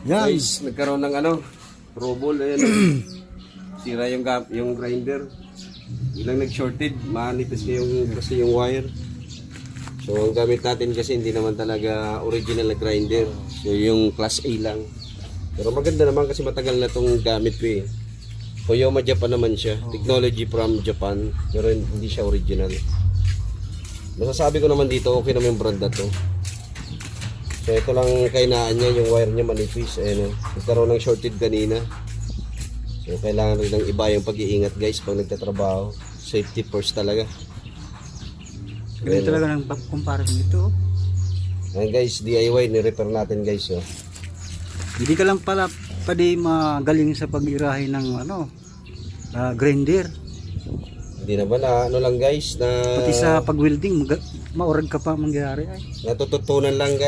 Yan. Guys, nagkaroon ng trouble. Ayan. Sira yung grinder. Bilang nag-shorted, manipis kasi yung wire. So ang gamit natin kasi hindi naman talaga original na grinder. So yung class A lang. Pero maganda naman kasi matagal na tong gamit ko eh. Toyoma Japan naman siya. Technology from Japan. Pero hindi siya original. Masasabi ko naman dito, okay naman yung brand na to. So ito lang kainaan niya, yung wire niya manipis. Ayan, nagkaroon ng shorted kanina. So kailangan rin ng iba yung pag-iingat guys pag nagtatrabaho. Safety first talaga. Ganun talaga ng comparison ito. Ayan guys, DIY ni-repair natin guys. Oh. Hindi ka lang pala pwede magaling sa pag-irahe ng grinder. Hindi naman lang guys na Pati sa pag-welding, maurag ka pa mangyari ay. natututunan lang guys.